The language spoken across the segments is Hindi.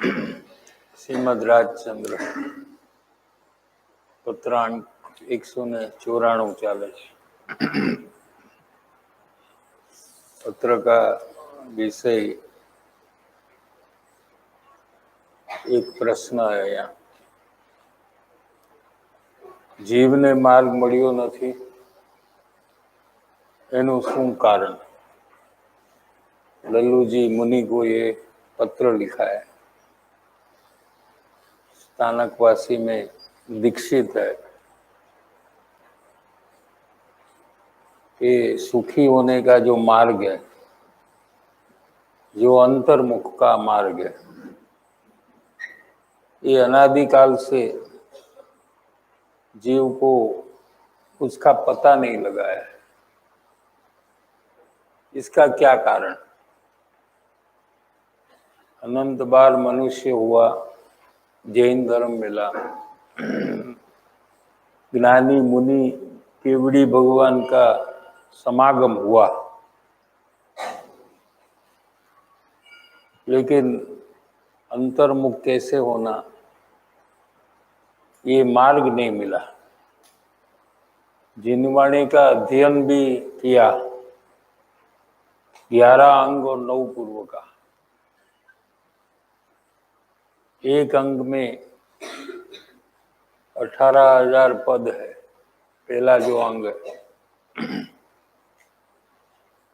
શ્રીમદ રાજચંદ્ર પत्रांक 194 ચાલે છે। पत्र का विषय एक प्रश्न है यहाँ। जीवने मार्ग મળ્યો નથી એનું શું કારણ? लल्लू जी मुनि को ये पत्र लिखा है। स्थानकवासी में दीक्षित है कि सुखी होने का जो मार्ग है, जो अंतर्मुख का मार्ग है, ये अनादिकाल से जीव को उसका पता नहीं लगा है। इसका क्या कारण? अनंत बार मनुष्य हुआ, जैन धर्म मिला, ज्ञानी मुनि केवड़ी भगवान का समागम हुआ, लेकिन अंतर्मुख कैसे होना ये मार्ग नहीं मिला। जिनवाणी का अध्ययन भी किया, 11 अंग और 9 पूर्व का। एक अंग में 18,000 पद है, पहला जो अंग है,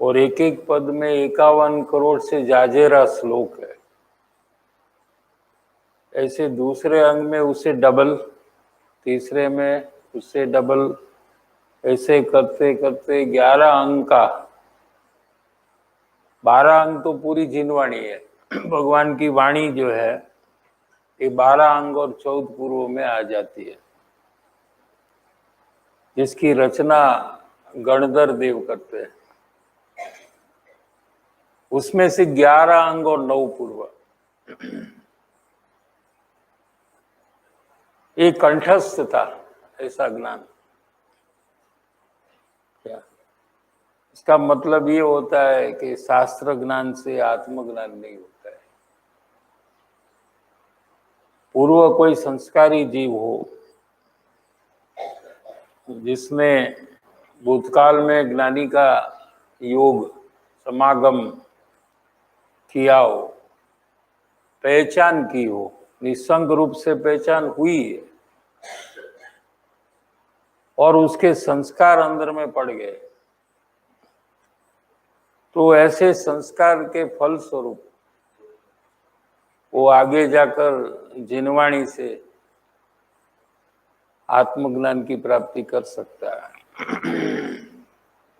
और एक एक पद में 51 करोड़ से जाजेरा श्लोक है। ऐसे दूसरे अंग में उससे डबल, तीसरे में उससे डबल, ऐसे करते करते 11 अंग का 12 अंग तो पूरी जिनवाणी है। भगवान की वाणी जो है ये 12 अंग और 14 पूर्व में आ जाती है, जिसकी रचना गणधर देव करते हैं। उसमें से 11 अंग और 9 पूर्व ये कंठस्थ था, ऐसा ज्ञान। क्या इसका मतलब ये होता है कि शास्त्र ज्ञान से आत्मज्ञान नहीं होता है। पूर्व कोई संस्कारी जीव हो जिसने भूतकाल में ज्ञानी का योग समागम किया हो, पहचान की हो, निसंग रूप से पहचान हुई है, और उसके संस्कार अंदर में पड़ गए, तो ऐसे संस्कार के फल स्वरूप वो आगे जाकर जिनवाणी से आत्मज्ञान की प्राप्ति कर सकता है,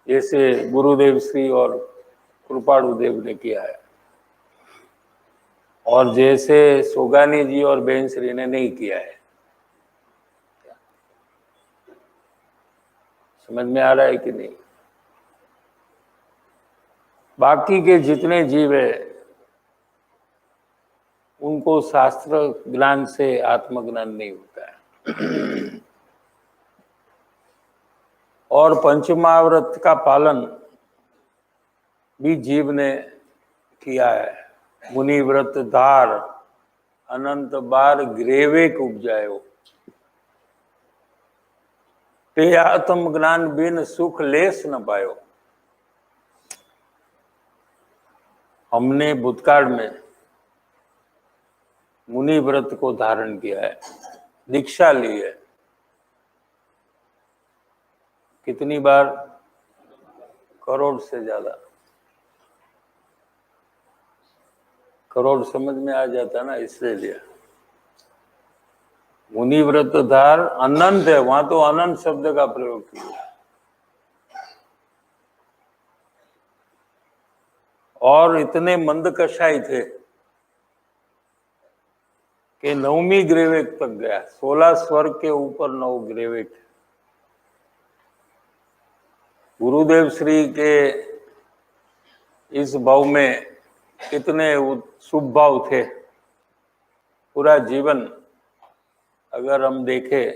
जैसे गुरुदेव श्री और कृपाणु देव ने किया है, और जैसे सोगानी जी और बेन श्री ने नहीं किया है। समझ में आ रहा है कि नहीं? बाकी के जितने जीव है उनको शास्त्र ज्ञान से आत्मज्ञान नहीं होता है। और पंचमाव्रत का पालन भी जीव ने किया है। मुनि व्रत धार अनंत बार ग्रेवेक उपजायो, ते आत्म ज्ञान बिन सुख लेस न पायो। हमने भूतकाल में मुनि व्रत को धारण किया है, दीक्षा ली है। कितनी बार? करोड़ से ज्यादा। करोड़ समझ में आ जाता ना, इसलिए मुनि व्रत धार अनंत है, वहां तो अनंत शब्द का प्रयोग किया। और इतने मंद कषाय थे कि 9वीं ग्रेवेक तक गया। 16 स्वर्ग के ऊपर 9 ग्रेवेक। गुरुदेव श्री के इस भाव में कितने शुभ भाव थे। पूरा जीवन अगर हम देखें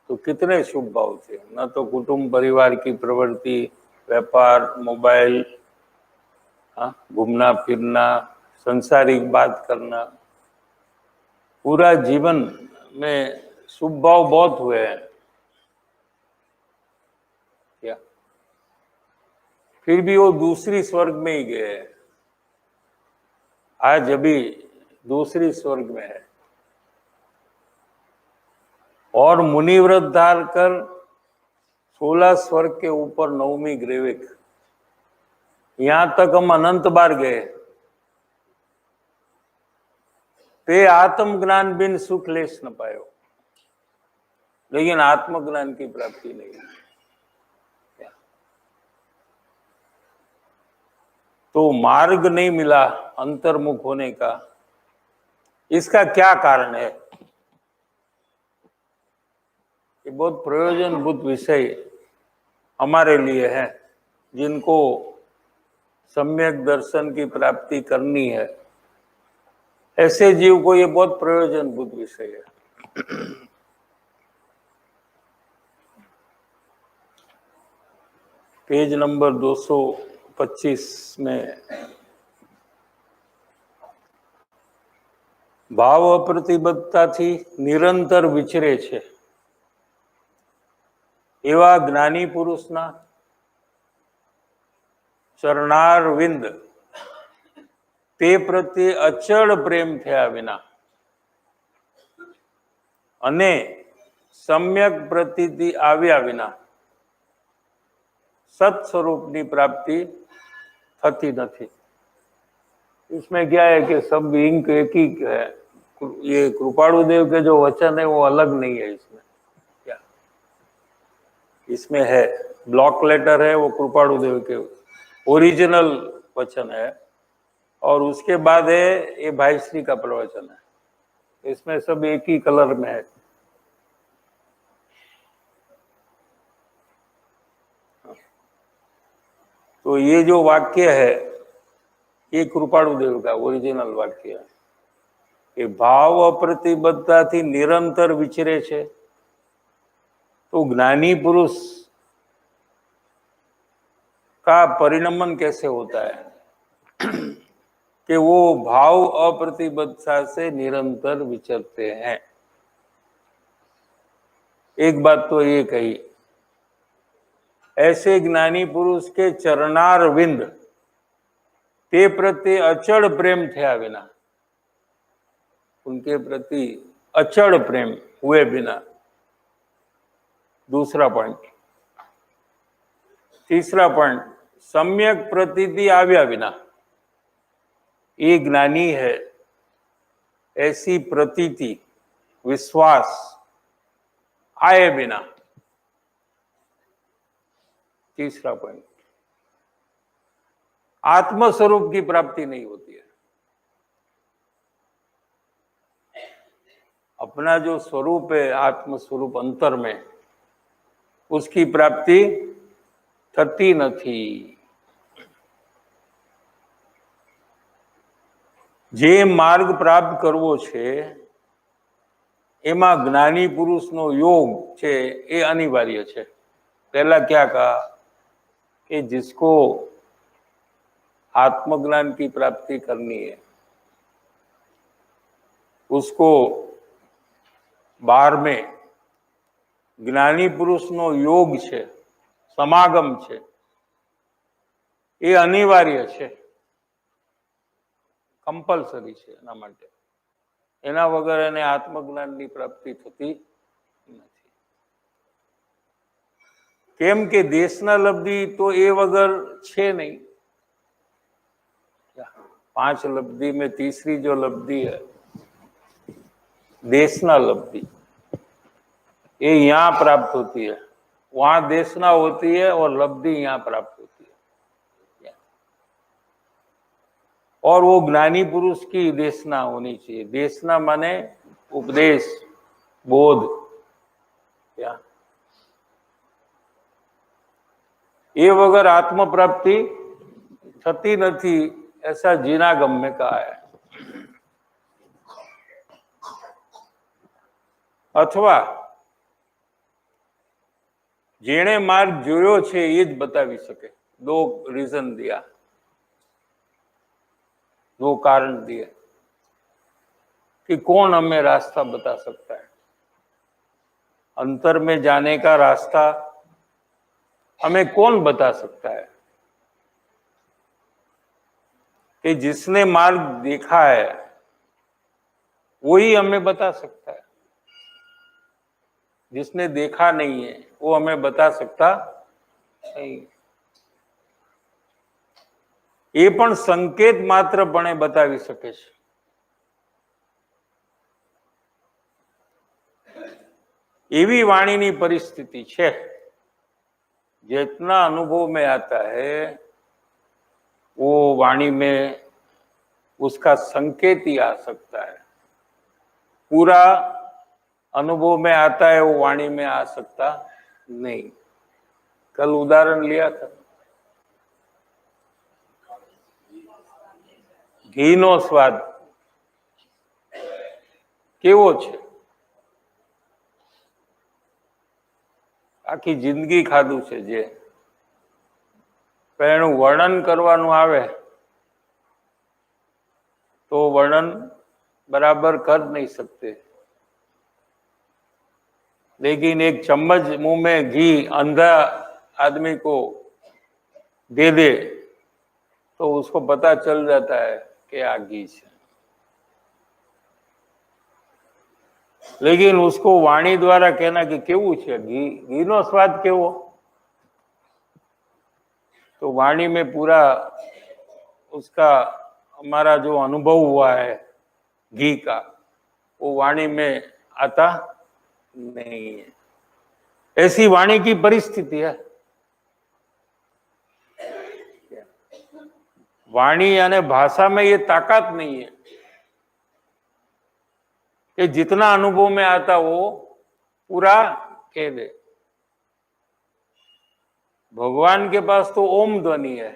तो कितने शुभ भाव थे। न तो कुटुंब परिवार की प्रवृत्ति, व्यापार, मोबाइल, घूमना फिरना, संसारिक बात करना, पूरा जीवन में शुभ भाव बहुत हुए हैं क्या, फिर भी वो दूसरी स्वर्ग में ही गए। आज अभी दूसरी स्वर्ग में है और मुनि व्रत धार कर 16 स्वर्ग के ऊपर 9वीं ग्रेविक, यहां तक हम अनंत बार गए। ते आत्मज्ञान बिन सुख लेश न पायो, लेकिन आत्मज्ञान की प्राप्ति नहीं। तो मार्ग नहीं मिला अंतर्मुख होने का, इसका क्या कारण है? ये बहुत प्रयोजनभूत विषय हमारे लिए है, जिनको सम्यक दर्शन की प्राप्ति करनी है, ऐसे जीव को ये बहुत प्रयोजनभूत विषय है। पेज नंबर 225 में भाव अप्रतिबद्धताथी निरंतर विचरे छे एवा ज्ञानी पुरुषना चरणारविंद ते प्रत्ये अचल प्रेम थया विना अने सम्यक प्रतीति आव्या विना सत्स्वरूपनी प्राप्ति थती नहीं। इसमें क्या है कि सब इंक एक ही है, ये कृपाणु देव के जो वचन है वो अलग नहीं है। इसमें क्या, इसमें है ब्लॉक लेटर है, वो कृपाणु देव के ओरिजिनल वचन है, और उसके बाद है ये भाई श्री का प्रवचन है। इसमें सब एक ही कलर में है। तो ये जो वाक्य है ये कृपाणु देव का ओरिजिनल वाक्य है कि भाव अप्रतिबद्धता थी निरंतर विचरे छे। तो ज्ञानी पुरुष का परिणमन कैसे होता है कि वो भाव अप्रतिबद्धता से निरंतर विचरते हैं। एक बात तो ये कही, ऐसे ज्ञानी पुरुष के चरणारविंद ते प्रति अचल प्रेम थया बिना, उनके प्रति अचल प्रेम हुए बिना। दूसरा पॉइंट। तीसरा पॉइंट, सम्यक प्रतीति आव्या बिना, ये ज्ञानी है, ऐसी प्रतीति विश्वास आए बिना। तीसरा पॉइंट, आत्मस्वरूप की प्राप्ति नहीं होती है। अपना जो स्वरूप है, आत्मस्वरूप अंतर में, उसकी प्राप्ति थती नहीं। जे मार्ग प्राप्त करवो छे एमा ज्ञानी पुरुषनो योग छे ए अनिवार्य छे। पहला क्या कहा कि जिसको आत्मज्ञान की प्राप्ति करनी है उसको 12 में ज्ञानी पुरुषनो योग छे, समागम छे, ये अनिवार्य छे, कंपल्सरी छे। एना माटे एना वगर एने आत्मज्ञान की प्राप्ति थती नहीं। केम के देशना लब्धि तो ए वगर छे नहीं। 5 लब्धि में तीसरी जो लब्धि है देशना लब्धि, ये यहाँ प्राप्त होती है, वहां देशना होती है और लब्धि यहाँ प्राप्त होती है। और वो ज्ञानी पुरुष की देशना होनी चाहिए। देशना माने उपदेश, बोध। क्या ये वगर आत्म प्राप्ति थती नहीं, ऐसा जीनागम में कहा है। अथवा जेने मार्ग जोयो छे ये ज बतावी सके। 2 रीजन दिया। दो कारण दिए कि कौन हमें रास्ता बता सकता है। अंतर में जाने का रास्ता हमें कौन बता सकता है? कि जिसने मार्ग देखा है वही हमें बता सकता है। जिसने देखा नहीं है वो हमें बता सकता नहीं। એ પણ સંકેત માત્રપણે બતાવી શકે છે। એવી વાણીની પરિસ્થિતિ છે, जितना अनुभव में आता है वो वाणी में उसका संकेत ही आ सकता है। पूरा अनुभव में आता है वो वाणी में आ सकता नहीं। कल उदाहरण लिया था, ઘીનો સ્વાદ કેવો છે? આખી જિંદગી ખાધું છે જે, પણ એનું વર્ણન કરવાનું આવે तो वर्णन बराबर कर नहीं सकते। लेकिन एक चम्मच मुंह में घी अंधा आदमी को दे दे तो उसको पता चल जाता है कि आ घी है। लेकिन उसको वाणी द्वारा कहना कि केवू है घी, घी नो स्वाद केवो, तो वाणी में पूरा उसका हमारा जो अनुभव हुआ है घी का वो वाणी में आता नहीं है। ऐसी वाणी की परिस्थिति है। वाणी यानी भाषा में ये ताकत नहीं है कि जितना अनुभव में आता वो पूरा कह दे। भगवान के पास तो ओम ध्वनि है,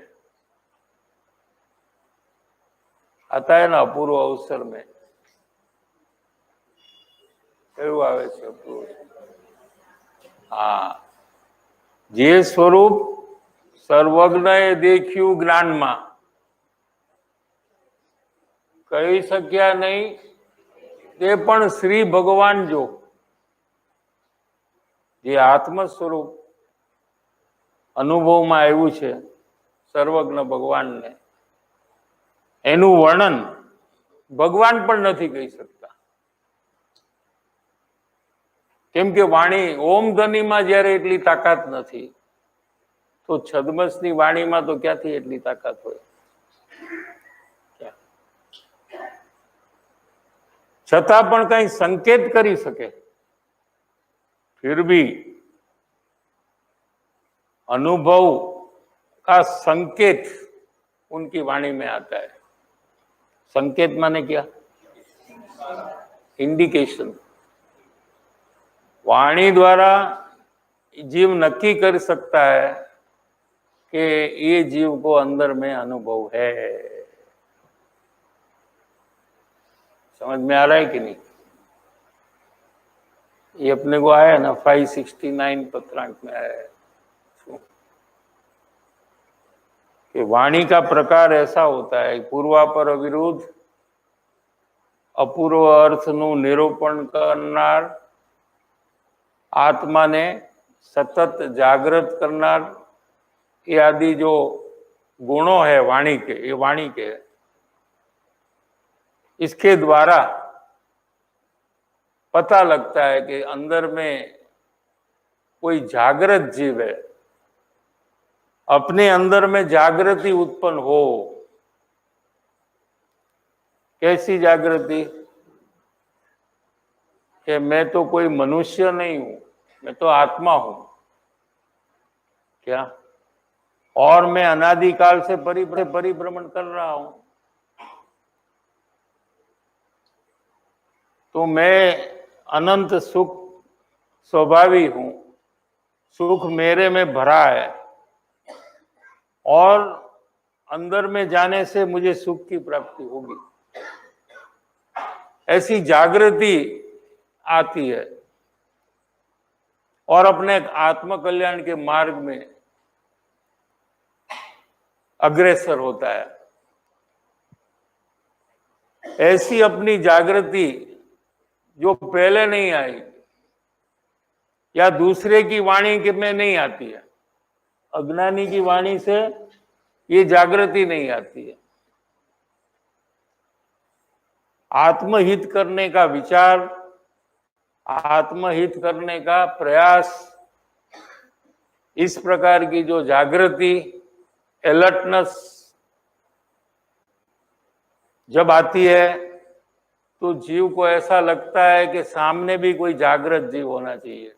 आता है ना अपूर्व अवसर में, કેવું આવે છે અપૂર્વ? हाँ, જે સ્વરૂપ સર્વજ્ઞએ દેખ્યું જ્ઞાનમાં, કહી શક્યા નહીં તે પણ શ્રી ભગવાન જો, જે આત્મ સ્વરૂપ અનુભવમાં આવ્યું છે સર્વજ્ઞ ભગવાનને, એનું વર્ણન ભગવાન પણ નથી કહી શકતા। કેમ કે વાણી ઓમ ધ્વનિમાં જ્યારે એટલી તાકાત નથી તો છદ્મસની વાણીમાં તો ક્યાંથી એટલી તાકાત હોય? છતાં પણ કઈ સંકેત કરી શકે, फिर भी अनुभव का संकेत उनकी वाणी में आता है। संकेत माने क्या? इंडिकेशन। वाणी द्वारा जीव नक्की कर सकता है कि ये जीव को अंदर में अनुभव है। समझ में आ रहा है कि नहीं? ये अपने को आया ना 569 पत्रांक में आया है कि वाणी का प्रकार ऐसा होता है, पूर्वापर अविरुद्ध अपूर्व अर्थ नु निरूपण करनार, आत्मा ने सतत जागृत करनार, ये आदि जो गुणों है वाणी के, ये वाणी के, इसके द्वारा पता लगता है कि अंदर में कोई जागृत जीव है। अपने अंदर में जागृति उत्पन्न हो। कैसी जागृति? कि मैं तो कोई मनुष्य नहीं हूं, मैं तो आत्मा हूं। क्या? और मैं अनादिकाल से परिभ्रमण कर रहा हूं, तो मैं अनंत सुख स्वभावी हूं, सुख मेरे में भरा है और अंदर में जाने से मुझे सुख की प्राप्ति होगी। ऐसी जागृति आती है और अपने आत्म कल्याण के मार्ग में अग्रसर होता है। ऐसी अपनी जागृति जो पहले नहीं आई या दूसरे की वाणी के में नहीं आती है, अज्ञानी की वाणी से ये जागृति नहीं आती है। आत्महित करने का विचार, आत्महित करने का प्रयास, इस प्रकार की जो जागृति, अलर्टनेस जब आती है तो जीव को ऐसा लगता है कि सामने भी कोई जागृत जीव होना चाहिए।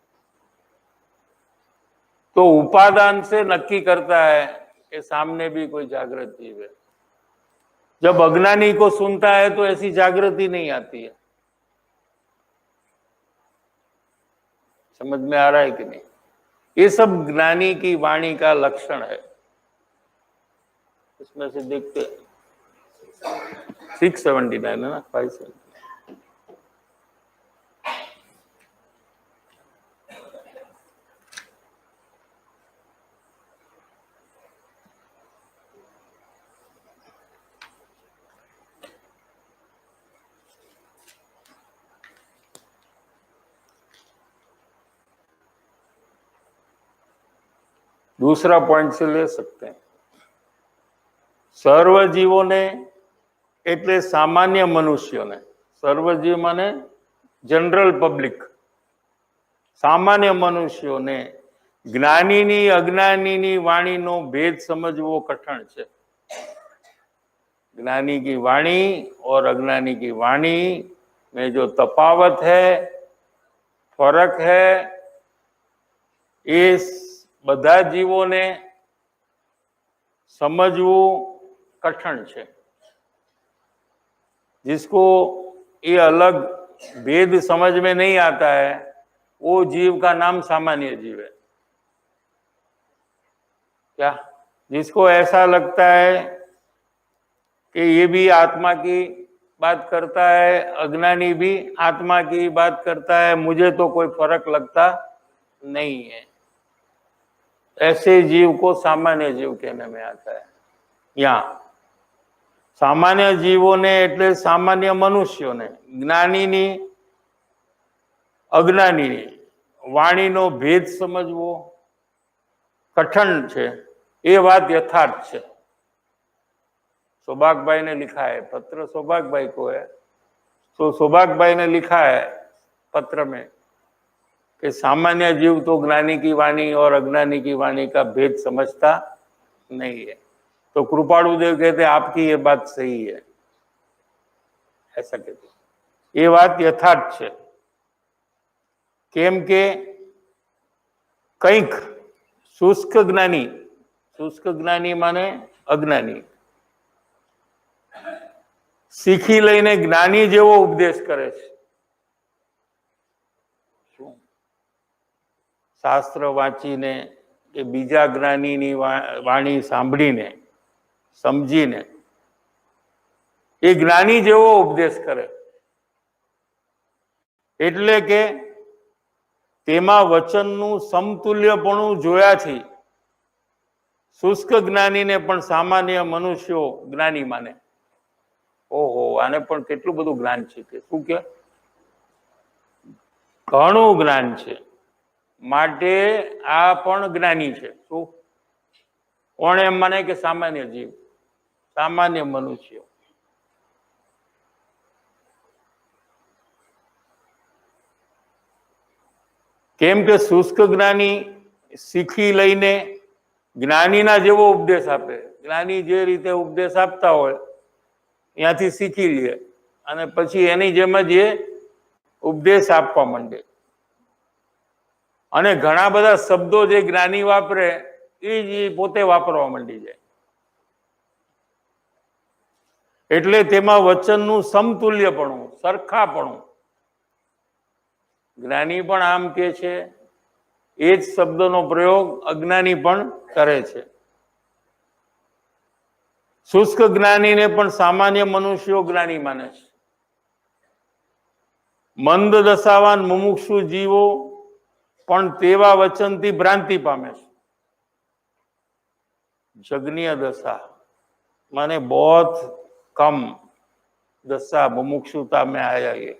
तो उपादान से नक्की करता है कि सामने भी कोई जागृत जीव है। जब अज्ञानी को सुनता है तो ऐसी जागृति नहीं आती है। समझ में आ रहा है कि नहीं? ये सब ज्ञानी की वाणी का लक्षण है। इसमें से देखते 679 है ना, 579। दूसरा पॉइंट से ले सकते हैं। સર્વજીવોને એટલે સામાન્ય મનુષ્યોને, સર્વજીવ માને જનરલ પબ્લિક, સામાન્ય મનુષ્યોને જ્ઞાનીની અજ્ઞાનીની વાણીનો ભેદ સમજવો કઠણ છે। ज्ञानी की वाणी और अज्ञानी की वाणी में जो तफावत है, फर्क है, इस બધા જીવોને समझવું कठिन है। जिसको ये अलग भेद समझ में नहीं आता है वो जीव का नाम सामान्य जीव है। क्या? जिसको ऐसा लगता है कि ये भी आत्मा की बात करता है, अज्ञानी भी आत्मा की बात करता है, मुझे तो कोई फर्क लगता नहीं है, ऐसे जीव को सामान्य जीव कहने में आता है। यहाँ सामान्य जीवों ने એટલે सामान्य मनुष्यों ने જ્ઞાનીની અજ્ઞાનીની વાણીનો ભેદ સમજવો કઠણ છે। ये बात यथार्थ है। सौभाग भाई ने लिखा है, पत्र सौभाग भाई को है, तो सौभाग भाई ने लिखा है पत्र में कि सामान्य जीव तो ज्ञानी की वाणी और अज्ञानी की वाणी का भेद समझता नहीं है। तो कृपाणुदेव कहते आपकी ये बात सही है, ऐसा कहते। ये बात यथार्थ है। केम के કંઈક શુષ્ક જ્ઞાની, શુષ્ક જ્ઞાની માને અજ્ઞાની, શીખી લઈને જ્ઞાની જેવો ઉપદેશ કરે છે। શું? શાસ્ત્ર વાંચીને કે બીજા જ્ઞાનીની વાણી સાંભળીને સમજીને એ જ્ઞાની જેવો ઉપદેશ કરે। એટલે કે તેમાં વચનનું સમતુલ્યપણું જોયાથી શુષ્ક જ્ઞાનીને પણ સામાન્ય મનુષ્યો જ્ઞાની માને। ઓહો, આને પણ કેટલું બધું જ્ઞાન છે કે શું કે ઘણું જ્ઞાન છે, માટે આ પણ જ્ઞાની છે। શું? કોણ એમ માને કે સામાન્ય જીવ, સામાન્ય મનુષ્યો। કેમ કે શુષ્ક જ્ઞાની શીખી લઈને જ્ઞાનીના જેવો ઉપદેશ આપે। જ્ઞાની જે રીતે ઉપદેશ આપતા હોય ત્યાંથી શીખી લે અને પછી એની જેમ જ એ ઉપદેશ આપવા માંડે। અને ઘણા બધા શબ્દો જે જ્ઞાની વાપરે એ જ પોતે વાપરવા માંડી જાય। એટલે તેમાં વચનનું સમતુલ્યપણું, સરખાપણું। જ્ઞાની પણ આમ કે છે, એ જ શબ્દનો પ્રયોગ અજ્ઞાની પણ કરે છે। શુષ્ક જ્ઞાનીને પણ સામાન્ય મનુષ્યો જ્ઞાની માને છે। મંદ દશાવાન મુમુક્ષુ જીવો પણ તેવા વચનથી ભ્રાંતિ પામે છે। जगनीय दशा माने बहुत कम दशा मुमुक्षुता में आया ये।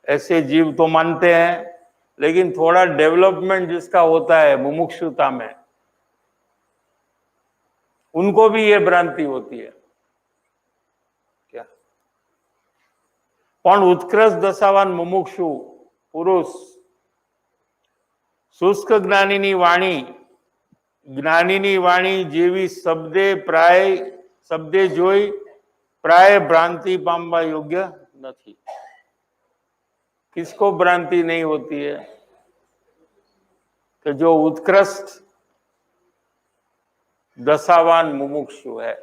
ऐसे जीव तो मानते हैं, लेकिन थोड़ा डेवलपमेंट जिसका होता है मुमुक्षुता में, उनको भी ये भ्रांति होती है क्या? પણ ઉત્કૃષ્ટ દશાવાન મુમુક્ષુ પુરુષ શુષ્ક જ્ઞાનીની વાણી, જ્ઞાનીની વાણી જેવી શબ્દે જોઈ प्राय भ्रांति पामवा योग्य नहीं। किसको भ्रांति नहीं होती है? कि जो उत्कृष्ट दशावान मुमुक्षु है,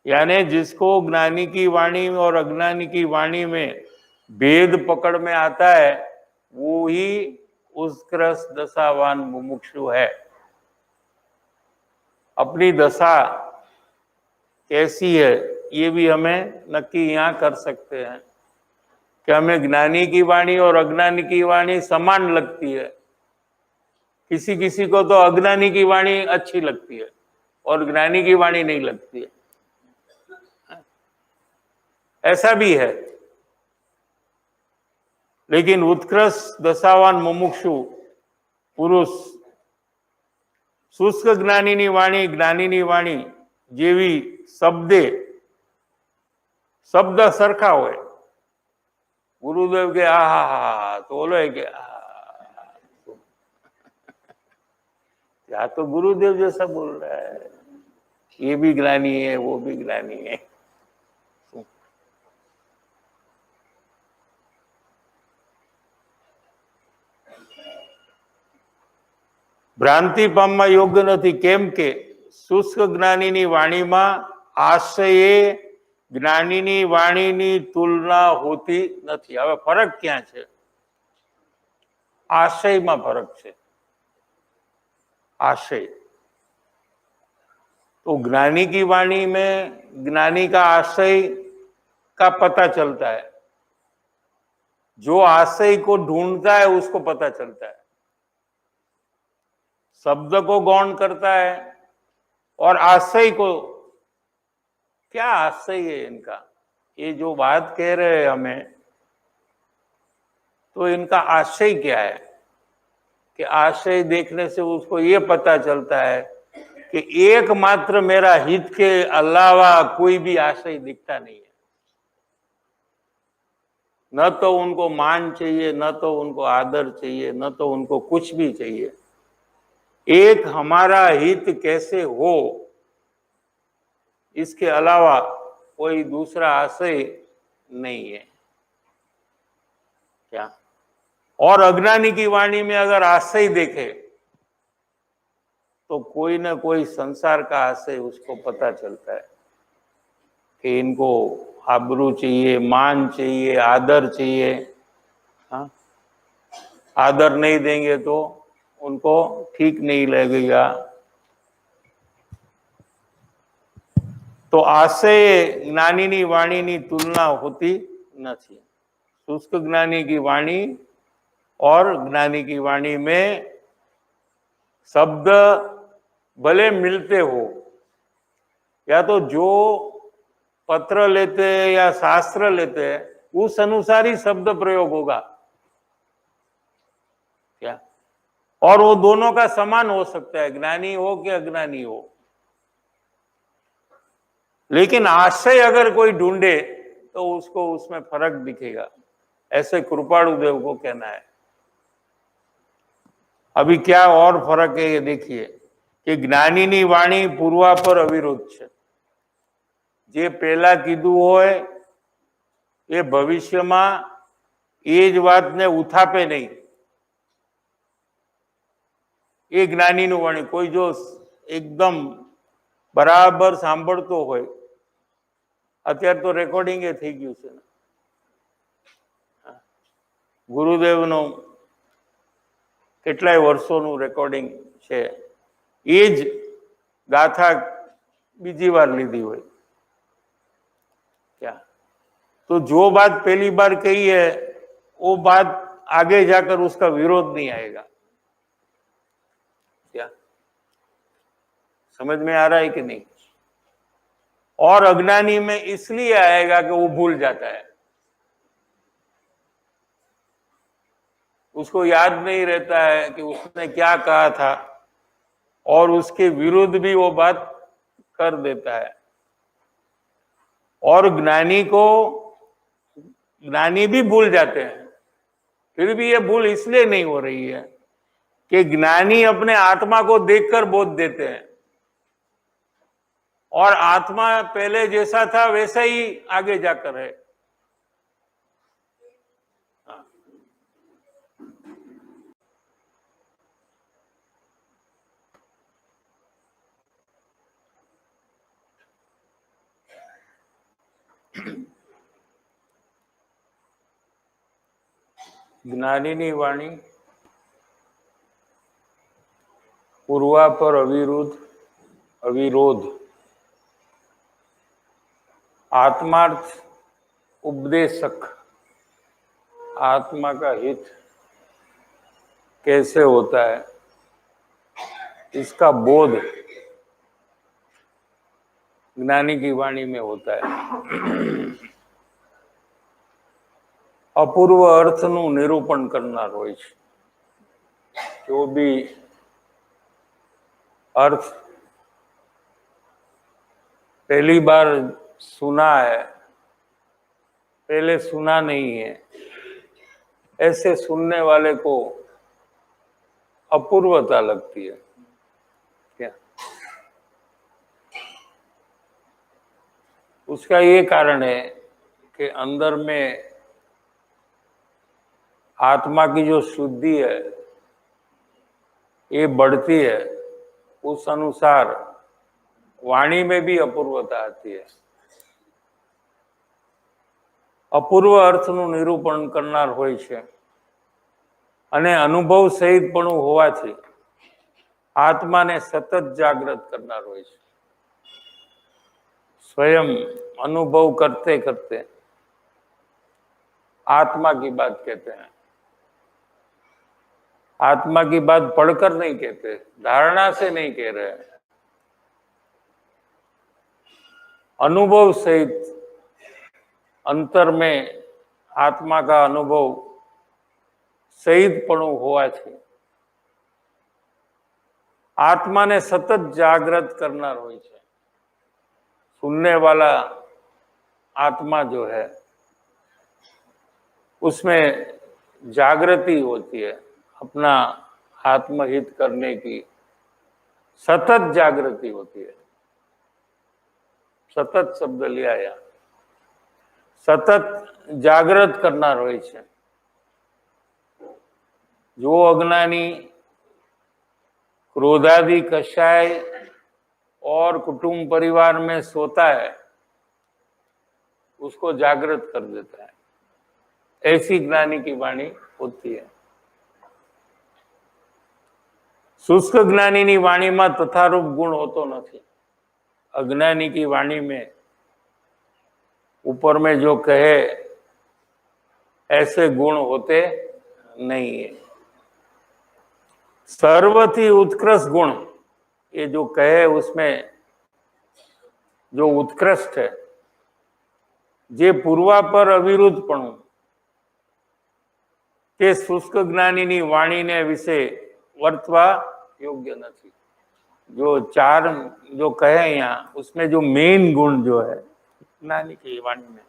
यानी जिसको ज्ञानी की वाणी और अज्ञानी की वाणी में भेद पकड़ में आता है, वो ही उत्कृष्ट दशावान मुमुक्षु है। अपनी दशा कैसी है ये भी हमें नक्की यहाँ कर सकते हैं कि हमें ज्ञानी की वाणी और अज्ञानी की वाणी समान लगती है। किसी किसी को तो अज्ञानी की वाणी अच्छी लगती है और ज्ञानी की वाणी नहीं लगती है, ऐसा भी है। लेकिन उत्कृष्ट दशावान मुमुक्षु पुरुष शुष्क ज्ञानीनी वाणी, ज्ञानीनी वाणी જેવી શબ્દ સરખા હોય। ગુરુદેવ કે આ તો બોલો કે या तो गुरुदेव जैसा बोल रहा है, ये भी ज्ञानी है वो भी ज्ञानी है। भ्रांति पामवा योग्य नहीं। केम के शुष्क ज्ञानीनी वाणीमां आशये ज्ञानीनी वाणीनी तुलना होती नहीं। हवे फरक क्या है? आशय में फरक है। आशय तो ज्ञानी की वाणी में ज्ञानी का आशय का पता चलता है, जो आशय को ढूंढता है उसको पता चलता है, शब्द को गौण करता है और आशय को। क्या आशय है इनका? ये जो बात कह रहे हैं हमें, तो इनका आशय क्या है? कि आशय देखने से उसको ये पता चलता है कि एकमात्र मेरा हित के अलावा कोई भी आशय दिखता नहीं है। न तो उनको मान चाहिए, न तो उनको आदर चाहिए, न तो उनको कुछ भी चाहिए। एक हमारा हित कैसे हो, इसके अलावा कोई दूसरा आशय नहीं है क्या? और अज्ञानी की वाणी में अगर आशय देखे तो कोई ना कोई संसार का आशय उसको पता चलता है कि इनको आबरू चाहिए, मान चाहिए, आदर चाहिए। हाँ, आदर नहीं देंगे तो उनको ठीक नहीं लगेगा। तो आशय ज्ञानीनी वाणीनी तुलना होती नहीं। शुष्क ज्ञानी की वाणी और ज्ञानी की वाणी में शब्द भले मिलते हो, या तो जो पत्र लेते हैं या शास्त्र लेते हैं उस अनुसार ही शब्द प्रयोग होगा क्या? और वो दोनों का समान हो सकता है, ज्ञानी हो कि अज्ञानी हो। लेकिन आशय अगर कोई ढूंढे तो उसको उसमें फर्क दिखेगा, ऐसे कृपाणु देव को कहना है। अभी क्या और फर्क है ये देखिए कि ज्ञानीनी वाणी पूर्वापर अविरोध है। जे पहला कीधु होय ये भविष्य में ए ज बात ने उथापे नहीं। ये ज्ञानी नु वाणी कोई जो एकदम बराबर सांभळतो होय, अत्यार तो रेकॉर्डिंग थी गयु छे ने, गुरुदेव नो કેટલાય વર્ષોનું રેકોર્ડિંગ છે, એ જ ગાથા બીજી વાર લીધી હોય क्या? तो जो बात पहली बार कही है वो बात आगे जाकर उसका विरोध नहीं आएगा क्या? समझ में आ रहा है कि नहीं? और अज्ञानी में इसलिए आएगा कि वो भूल जाता है, उसको याद नहीं रहता है कि उसने क्या कहा था, और उसके विरुद्ध भी वो बात कर देता है। और ज्ञानी भी भूल जाते हैं, फिर भी ये भूल इसलिए नहीं हो रही है कि ज्ञानी अपने आत्मा को देखकर बोध देते हैं, और आत्मा पहले जैसा था वैसा ही आगे जाकर है। જ્ઞાનીની વાણી પૂર્વાપર અવિરોધ आत्मार्थ उपदेशक, आत्मा का हित कैसे होता है इसका बोध ज्ञानी की वाणी में होता है। अपूर्व अर्थનું નિરૂપણ કરનાર હોય છે। जो भी अर्थ पहली बार सुना है, पहले सुना नहीं है, ऐसे सुनने वाले को अपूर्वता लगती है। क्या उसका ये कारण है कि अंदर में आत्मा की जो शुद्धि है ये बढ़ती है, उस अनुसार वाणी में भी अपूर्वता आती है। અપૂર્વ અર્થનું નિરૂપણ કરનાર હોય છે અને અનુભવ સહિતપણું હોવાથી આત્માને સતત જાગૃત કરનાર હોય છે। स्वयं अनुभव करते करते आत्मा की बात कहते हैं। आत्मा की बात पढ़कर नहीं कहते, धारणा से नहीं कह रहे हैं, अनुभव सहित अंतर में आत्मा का अनुभव सहितपणुं होवाथी आत्मा ने सतत जागृत करनार होय छे। सुनने वाला आत्मा जो है उसमें जागृति होती है, अपना आत्महित करने की सतत जागृति होती है। सतत शब्द लिया यहाँ, सतत जागृत करनार होय छे। जो अज्ञानी क्रोधादि कषाय और कुटुंब परिवार में सोता है उसको जागृत कर देता है, ऐसी ज्ञानी की वाणी होती है। शुष्क ज्ञानी की वाणी में तथारूप गुण होतो नहीं। अज्ञानी की वाणी में ऊपर में जो कहे ऐसे गुण होते नहीं है। सर्वथी उत्कृष्ट गुण ये जो कहे उसमें जो उत्कृष्ट है, जे पूर्वापर अविरुद्धपणुं તે શુષ્ક જ્ઞાનીની વાણીને વિશે વર્તવા યોગ્ય નથી। जो चार जो कहे यहाँ उसमें जो मेन गुण जो है ज्ञानी की वाणी में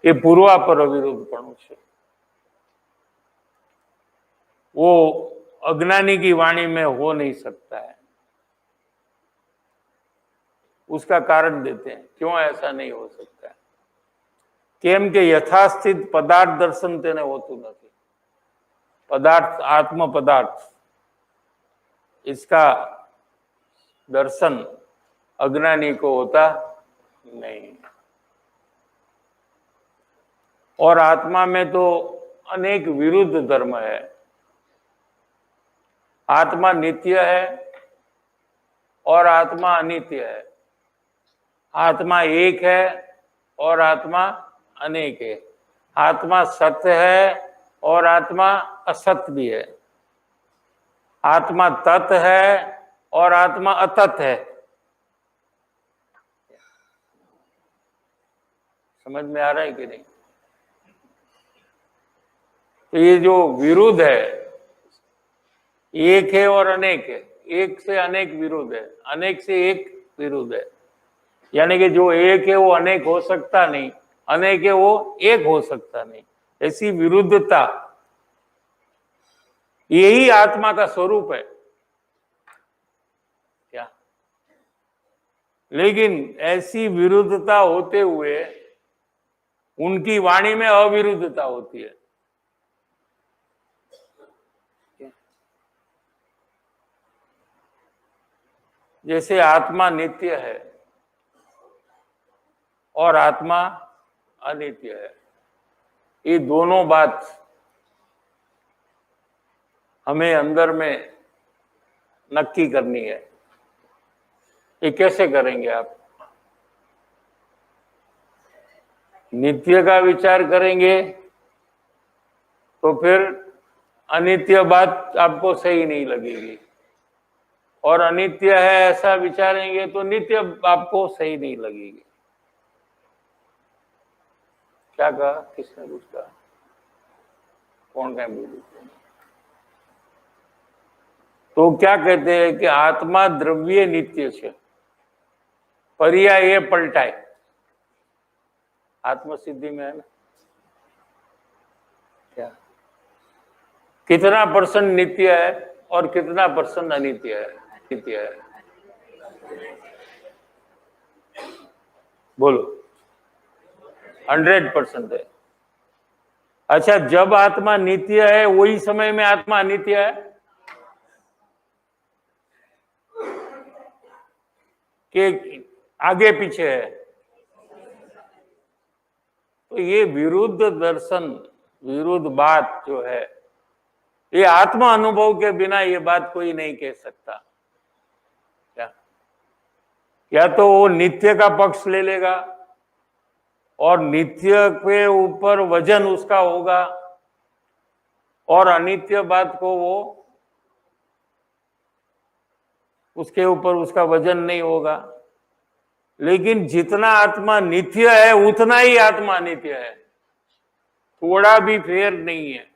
ये पूर्वापर अविरुद्धपणुं छे, वो अज्ञानी की वाणी में हो नहीं सकता है। उसका कारण देते हैं क्यों ऐसा नहीं हो सकता है। केम के यथास्थित पदार्थ दर्शन तेने होतुं नथी। पदार्थ आत्म पदार्थ इसका दर्शन अज्ञानी को होता नहीं। और आत्मा में तो अनेक विरुद्ध धर्म है। आत्मा नित्य है और आत्मा अनित्य है। आत्मा एक है और आत्मा अनेक है। आत्मा सत्य है और आत्मा असत्य भी है। आत्मा तत् है और आत्मा अतत् है। समझ में आ रहा है कि नहीं? तो ये जो विरुद्ध है, एक है और अनेक है, एक से अनेक विरुद्ध है, अनेक से एक विरुद्ध है। यानी कि जो एक है वो अनेक हो सकता नहीं, अनेक है वो एक हो सकता नहीं, ऐसी विरुद्धता यही आत्मा का स्वरूप है क्या? लेकिन ऐसी विरुद्धता होते हुए उनकी वाणी में अविरुद्धता होती है। जैसे आत्मा नित्य है और आत्मा अनित्य है, ये दोनों बात हमें अंदर में नक्की करनी है। ये कैसे करेंगे आप? नित्य का विचार करेंगे तो फिर अनित्य बात आपको सही नहीं लगेगी, और अनित्य है ऐसा विचारेंगे तो नित्य आपको सही नहीं लगेगी। क्या कहा? किसने कुछ कहा? कौन कहें बोली? तो क्या कहते हैं कि आत्मा द्रव्य नित्य છે, पर्याय ये पलटाए। आत्मसिद्धि में है ना, क्या कितना % नित्य है और कितना % अनित्य है? नित्य है, बोलो। 100% है। अच्छा, जब आत्मा नित्य है वही समय में आत्मा अनित्य है कि आगे पीछे है? तो ये विरुद्ध दर्शन, विरुद्ध बात जो है, ये आत्मा अनुभव के बिना ये बात कोई नहीं कह सकता। क्या? या तो वो नित्य का पक्ष ले लेगा और नित्य के ऊपर वजन उसका होगा, और अनित्य बात को वो उसके ऊपर उसका वजन नहीं होगा। लेकिन जितना आत्मा नित्य है उतना ही आत्मा अनित्य है, थोड़ा भी फेर नहीं है।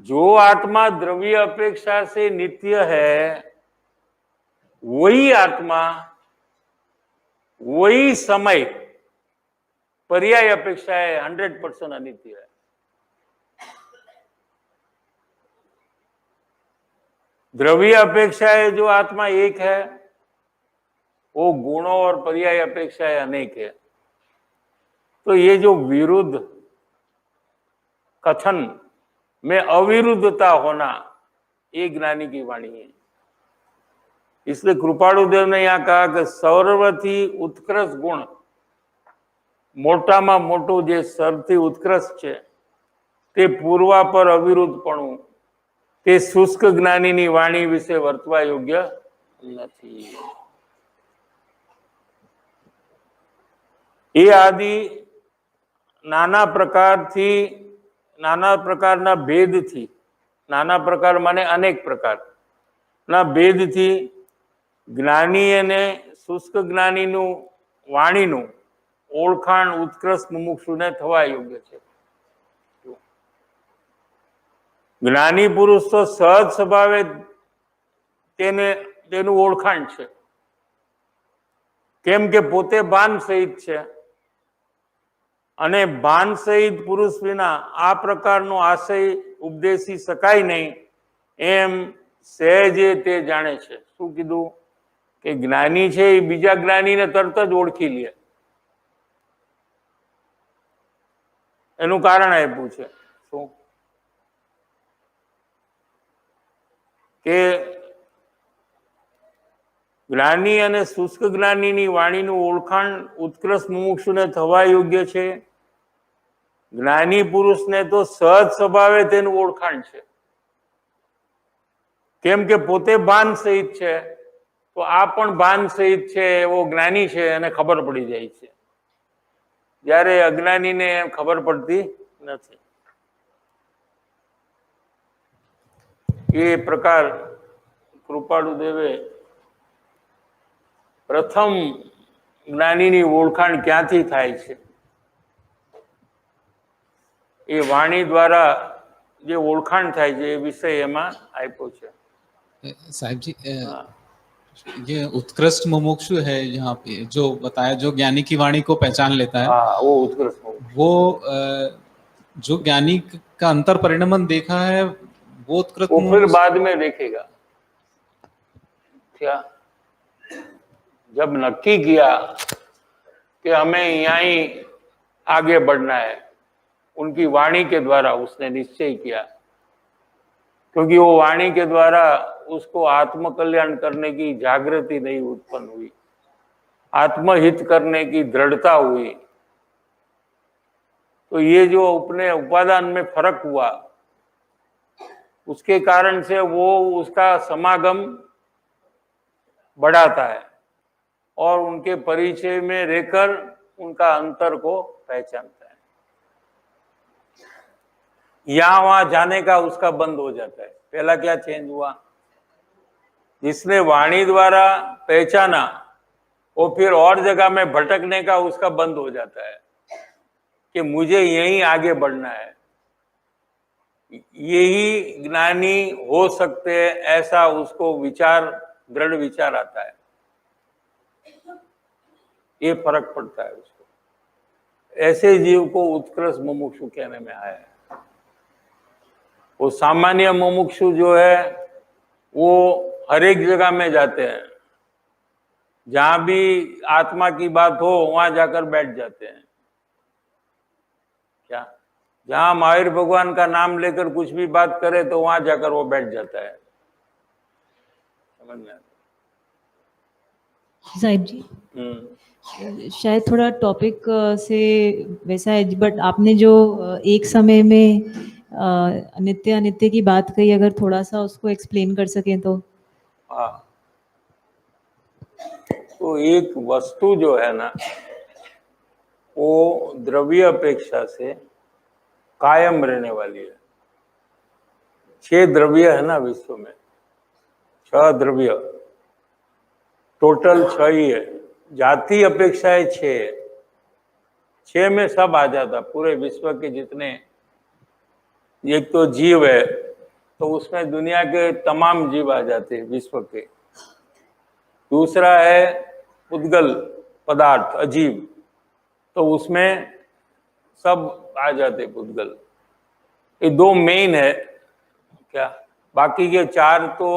जो आत्मा द्रव्य अपेक्षा से नित्य है वही आत्मा वही समय पर्याय अपेक्षा है 100% अनित्य है। द्रव्य अपेक्षा है जो आत्मा एक है, वो गुणों और पर्याय अपेक्षा है अनेक है। तो ये जो विरुद्ध कथन में अविरुद्धता होना, ये ज्ञानी की वाणी है। इसलिए कृपाळुदेव ने यहां कहा कि सर्वथी उत्कृष्ट गुण, मोटाમાં મોટું જે સૌથી ઉત્કૃષ્ટ છે તે પૂર્વાપર અવિરુદ્ધપણું, તે શુષ્ક જ્ઞાનીની વાણી વિશે વર્તવા યોગ્ય નથી। એ આદિ નાના પ્રકારથી, નાના પ્રકારના ભેદથી, નાના પ્રકાર માને અનેક પ્રકારના ભેદથી જ્ઞાની અને શુષ્ક જ્ઞાનીનું વાણીનું ઓળખાણ ઉત્કૃષ્ટ મુમુક્ષુને થવા યોગ્ય છે। જ્ઞાની પુરુષ તો સહજ સ્વભાવે તેનું ઓળખાણ છે, કેમ કે પોતે ભાન સહિત છે, અને ભાન સહિત પુરુષ વિના આ પ્રકારનો આશય ઉપદેશી શકાય નહીં એમ સહેજે તે જાણે છે। શું કીધું? કે જ્ઞાની છે એ બીજા જ્ઞાનીને તરત જ ઓળખી લે, એનું કારણ આપ્યું છે। શું? કે જ્ઞાની અને શુષ્ક જ્ઞાનીની વાણીનું ઓળખાણ ઉત્કૃષ્ટ મુમુક્ષુને થવા યોગ્ય છે। જ્ઞાની પુરુષને તો સહજ સ્વભાવે તેનું ઓળખાણ છે, કેમ કે પોતે ભાન સહિત છે, તો આ પણ ભાન સહિત છે એવો જ્ઞાની છે એને ખબર પડી જાય છે, જ્યારે અજ્ઞાનીને ખબર પડતી નથી। એ પ્રકાર કૃપાળુદેવે પ્રથમ જ્ઞાનીની ઓળખાણ ક્યાંથી થાય છે? એ વાણી દ્વારા જે ઓળખાણ થાય છે એ વિષય એમાં આપ્યો છે. साहिब जी, हाँ। ये उत्कृष्ट मुमुक्षु है यहाँ पे जो बताया, जो ज्ञानी की वाणी को पहचान लेता है, हाँ, वो उत्कृष्ट मुमुक्षु। वो जो ज्ञानी का अंतर परिणमन देखा है वो उत्कृष्ट वो फिर मुमुक्षु बाद में देखेगा। क्या जब नक्की किया कि हमें यहाँ ही आगे बढ़ना है, उनकी वाणी के द्वारा उसने निश्चय किया, क्योंकि वो वाणी के द्वारा उसको आत्मकल्याण करने की जागृति नहीं उत्पन्न हुई, आत्महित करने की दृढ़ता हुई। तो ये जो अपने उपादान में फर्क हुआ, उसके कारण से वो उसका समागम बढ़ाता है और उनके परिचय में रहकर उनका अंतर को पहचानता है। यहां वहां जाने का उसका बंद हो जाता है। पहला क्या चेंज हुआ? जिसने वाणी द्वारा पहचाना वो फिर और जगह में भटकने का उसका बंद हो जाता है कि मुझे यहीं आगे बढ़ना है, यही ज्ञानी हो सकते हैं, ऐसा उसको विचार, दृढ़ विचार आता है। ये फर्क पड़ता है उसको। ऐसे जीव को उत्कृष्ट मुमुक्षु कहने में आया है। वो सामान्य मुमुक्षु जो है वो हर एक जगह में जाते हैं, जहां भी आत्मा की बात हो वहां जाकर बैठ जाते हैं। क्या? जहां महावीर भगवान का नाम लेकर कुछ भी बात करे तो वहां जाकर वो बैठ जाता है। समझ में आता? साहिब जी, शायद थोड़ा टॉपिक से वैसा है, बट आपने जो एक समय में नित्य अनित्य की बात कही, अगर थोड़ा सा उसको एक्सप्लेन कर सकें तो। हाँ, तो एक वस्तु जो है ना वो द्रव्य अपेक्षा से कायम रहने वाली है। 6 द्रव्य है ना विश्व में, 6 द्रव्य, टोटल 6 ही है। जाति अपेक्षाएं 6 है। 6 में सब आ जाता, पूरे विश्व के जितने। एक तो जीव है, तो उसमें दुनिया के तमाम जीव आ जाते हैं विश्व के। दूसरा है उद्गल पदार्थ, अजीव, तो उसमें सब आ जाते उद्गल। ये 2 मेन है। क्या? बाकी के 4 तो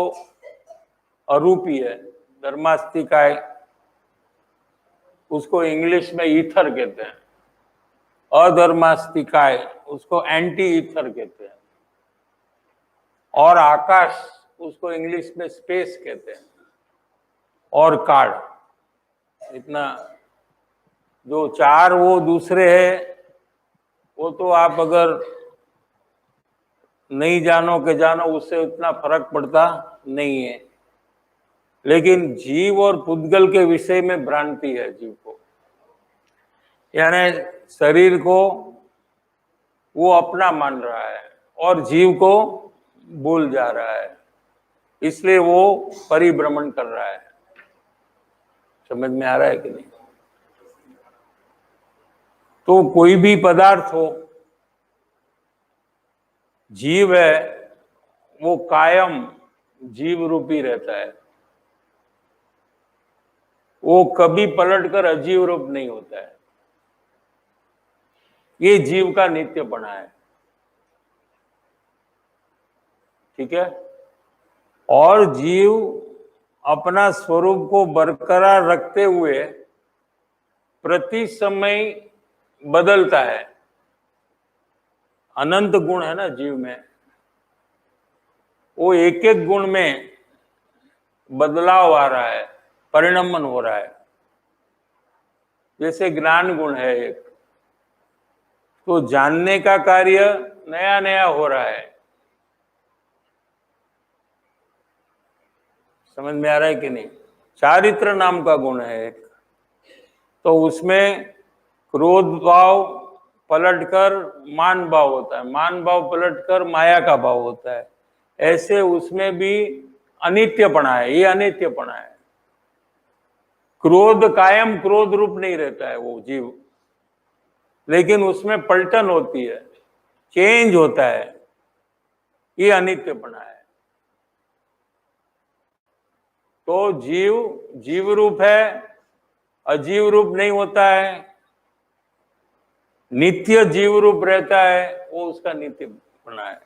अरूपी है। धर्मास्तिकाय, उसको इंग्लिश में ईथर कहते हैं। अधर्मास्तिकाय, उसको एंटी ईथर कहते हैं। और आकाश, उसको इंग्लिश में स्पेस कहते हैं। और काल, इतना जो 4 वो दूसरे है, वो तो आप अगर नहीं जानो के जानो उससे उतना फर्क पड़ता नहीं है। लेकिन जीव और पुद्गल के विषय में भ्रांति है जीव को, यानी शरीर को वो अपना मान रहा है और जीव को भूल जा रहा है, इसलिए वो परिभ्रमण कर रहा है। समझ में आ रहा है कि नहीं? तो कोई भी पदार्थ हो, जीव है वो कायम जीव रूपी रहता है, वो कभी पलटकर अजीव रूप नहीं होता है। ये जीव का नित्यपना है। ठीक है? और जीव अपना स्वरूप को बरकरार रखते हुए प्रति समय बदलता है। अनंत गुण है ना जीव में, वो एक एक गुण में बदलाव आ रहा है, परिणमन हो रहा है। जैसे ज्ञान गुण है एक, तो जानने का कार्य नया नया हो रहा है। समझ में आ रहा है कि नहीं? चारित्र नाम का गुण है एक, तो उसमें क्रोध भाव पलटकर मान भाव होता है, मान भाव पलटकर माया का भाव होता है। ऐसे उसमें भी अनित्यपना है, ये अनित्यपना है। क्रोध कायम क्रोध रूप नहीं रहता है वो जीव, लेकिन उसमें पलटन होती है, चेंज होता है, ये अनित्यपना है। तो जीव जीव रूप है, अजीव रूप नहीं होता है, नित्य जीव रूप रहता है, वो उसका नित्यपना है।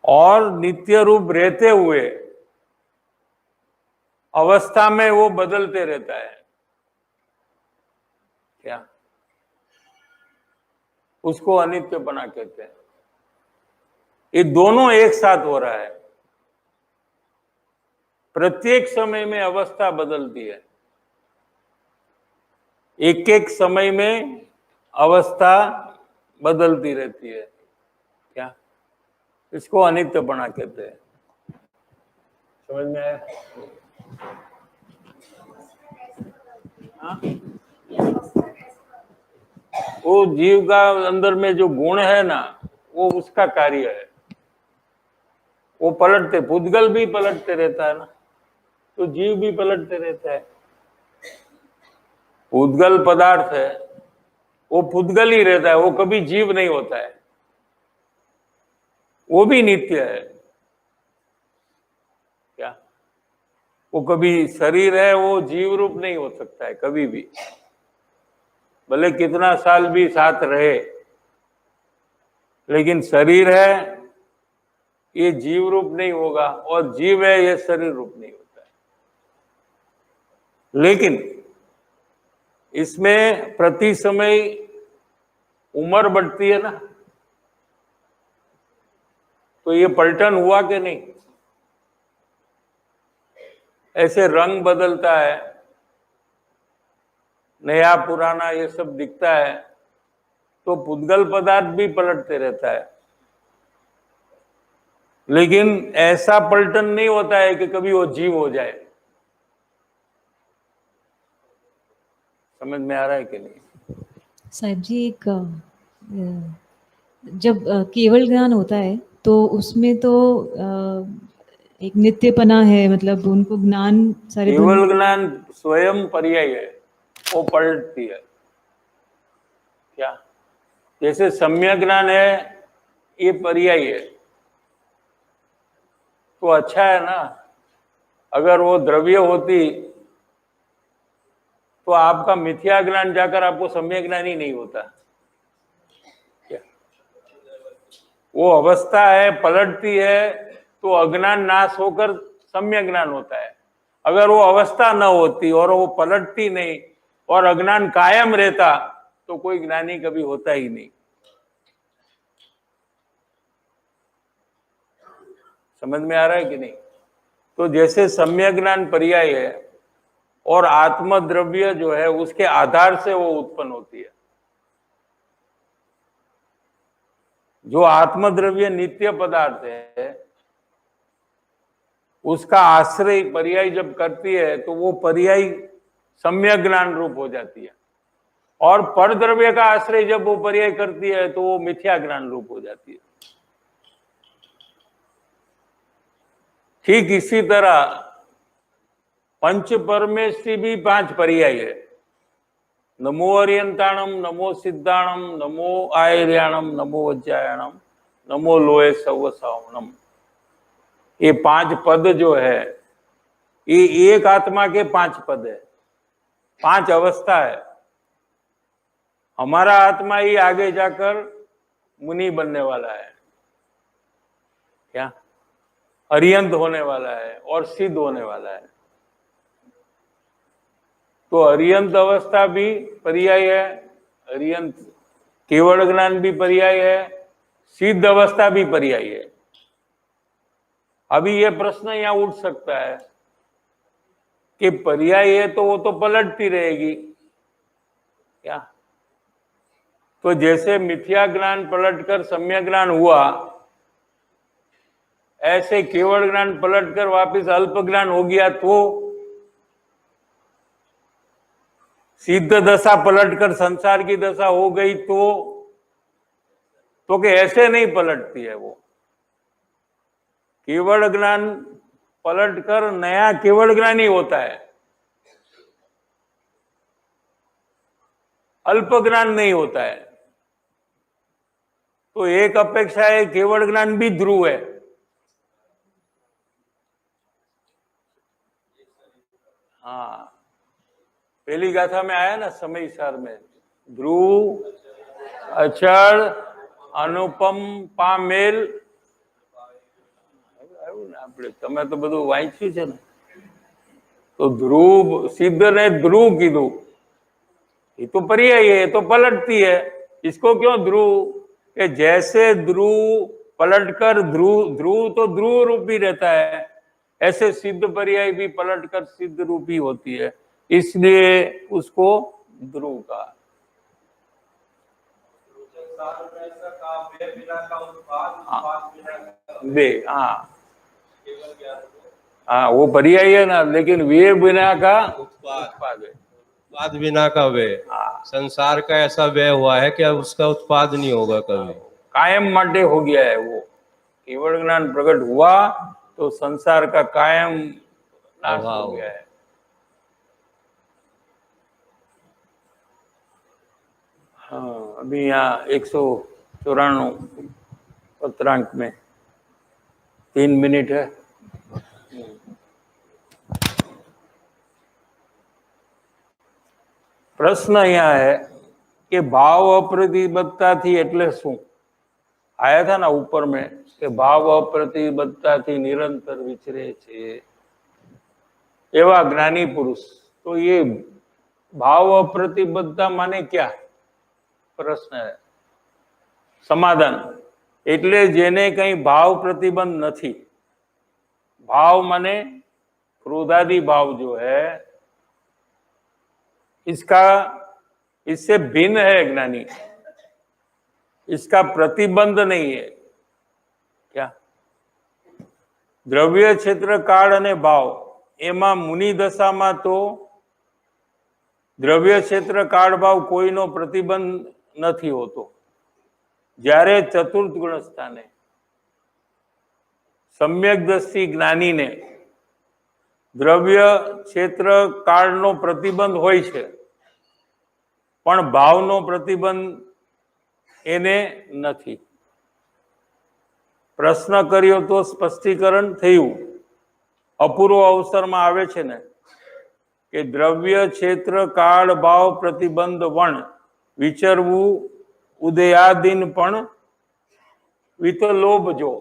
और नित्य रूप रहते हुए अवस्था में वो बदलते रहता है, क्या उसको अनित्यपना कहते हैं। ये दोनों एक साथ हो रहा है, प्रत्येक समय में अवस्था बदलती है, एक एक समय में अवस्था बदलती रहती है, क्या इसको अनित्यपना कहते हैं। समझ में आया? हाँ? वो जीव का अंदर में जो गुण है ना, वो उसका कार्य है, वो पलटते, पुद्गल भी पलटते रहता है ना, तो जीव भी पलटते रहता है। पुद्गल पदार्थ है, वो पुद्गल ही रहता है, वो कभी जीव नहीं होता है, वो भी नित्य है, क्या वो कभी शरीर है, वो जीव रूप नहीं हो सकता है कभी भी, भले कितना साल भी साथ रहे, लेकिन शरीर है ये जीव रूप नहीं होगा, और जीव है ये शरीर रूप नहीं होता है। लेकिन इसमें प्रति समय उम्र बढ़ती है ना, तो ये पलटन हुआ कि नहीं? ऐसे रंग बदलता है, नया पुराना ये सब दिखता है, तो पुद्गल पदार्थ भी पलटते रहता है, लेकिन ऐसा पलटन नहीं होता है कि कभी वो जीव हो जाए। समझ में आ रहा है कि नहीं? साहिब जी, एक जब केवल ज्ञान होता है तो उसमें तो एक नित्यपना है, मतलब उनको ज्ञान सारे केवल ज्ञान स्वयं पर्याय है, वो पलटती है, क्या जैसे सम्यक ज्ञान है ये पर्याय है, तो अच्छा है ना। अगर वो द्रव्य होती तो आपका मिथ्या ज्ञान जाकर आपको सम्यक ज्ञान ही नहीं होता, क्या वो अवस्था है, पलटती है, तो अज्ञान नाश होकर सम्यक ज्ञान होता है। अगर वो अवस्था न होती और वो पलटती नहीं और अज्ञान कायम रहता, तो कोई ज्ञानी कभी होता ही नहीं। समझ में आ रहा है कि नहीं? तो जैसे सम्यक ज्ञान पर्याय है और आत्मद्रव्य जो है उसके आधार से वो उत्पन्न होती है। जो आत्मद्रव्य नित्य पदार्थ है, उसका आश्रय पर्याय जब करती है तो वो पर्याय सम्यक ज्ञान रूप हो जाती है, और परद्रव्य का आश्रय जब वो पर्याय करती है तो वो मिथ्या ज्ञान रूप हो जाती है। ठीक इसी तरह पंच परमेष्टि भी 5 पर्याय है। नमो अर्यंताणम, नमो सिद्धाणम, नमो आयर्याणम, नमो वज्रायणम, नमो लोहे सवसावनम। ये 5 पद जो है, ये एक आत्मा के 5 पद है, 5 अवस्था है। हमारा आत्मा ही आगे जाकर मुनि बनने वाला है, क्या अर्यंत होने वाला है और सिद्ध होने वाला है। तो अर्यंत अवस्था भी पर्याय है, अर्यंत केवल ज्ञान भी पर्याय है, सिद्ध अवस्था भी पर्याय है। अभी यह प्रश्न यहां उठ सकता है कि पर्याय है तो वो तो पलटती रहेगी, क्या तो जैसे मिथ्या ज्ञान पलटकर सम्यक ज्ञान हुआ, ऐसे केवल ज्ञान पलटकर वापस अल्प ज्ञान हो गया, तो सिद्ध दशा पलटकर संसार की दशा हो गई, तो कि ऐसे नहीं पलटती है वो। केवल ज्ञान पलटकर नया केवल ज्ञान ही होता है, अल्प ज्ञान नहीं होता है। तो एक अपेक्षा है केवल ज्ञान भी ध्रुव है। हाँ, पहली गाथा में आया ना समय सार में, ध्रुव अचल अनुपम पामेल। આવ્યું ને આપણે, તમે તો બધું વાંચ્યું છે ને। तो ध्रुव सिद्ध ने ध्रुव कीधु, ये तो पर्याय है, ये तो पलटती है। इसको क्यों ध्रुव? कि जैसे ध्रुव पलटकर ध्रुव तो ध्रुव रूपी रहता है, ऐसे सिद्ध पर्याय भी पलटकर सिद्ध रूपी होती है, इसलिए उसको ध्रुव कहा। वे हाँ वो पर्याय है ना, लेकिन वे बिना का उत्पाद है। उत्पाद बिना का व्यय। संसार का ऐसा व्यय हुआ है कि अब उसका उत्पाद नहीं होगा कभी, कायम माटे हो गया है। वो केवल ज्ञान प्रकट हुआ तो संसार का कायम नाश हो गया है। हाँ, अभी यहाँ 194 पत्रांक में 3 मिनट है। प्रश्न यहाँ है कि भाव अप्रतिबद्धता थी एटले शू? आया था ना ऊपर में कि भाव अप्रतिबद्धता थी निरंतर विचरे छे एवा ज्ञानी पुरुष। तो ये भाव अप्रतिबद्धता माने क्या? प्रश्न है। समाधान, એટલે જેને કઈ ભાવ प्रतिबंध નથી। भाव माने क्रोधादि भाव जो है, इससे भिन्न है ज्ञानी, इसका प्रतिबंध नहीं है। क्या? द्रव्य क्षेत्र काल अने भाव एमा मुनि दशामां तो द्रव्य क्षेत्र काल भाव कोईनो प्रतिबंध નથી હોતો। જ્યારે ચતુર્થ ગુણ સ્થાને सम्यक दृष्टि ज्ञानी ने द्रव्य क्षेत्र काल नो प्रतिबंध होय छे, पण भावनो प्रतिबंध एने નથી। प्रश्न कर्यो तो स्पष्टीकरण थयुं। अपूर्व अवसर में आवे छे ने कि द्रव्य क्षेत्र काल भाव प्रतिबंध वण विचरवू उदयादीन पण वितलोभ जो,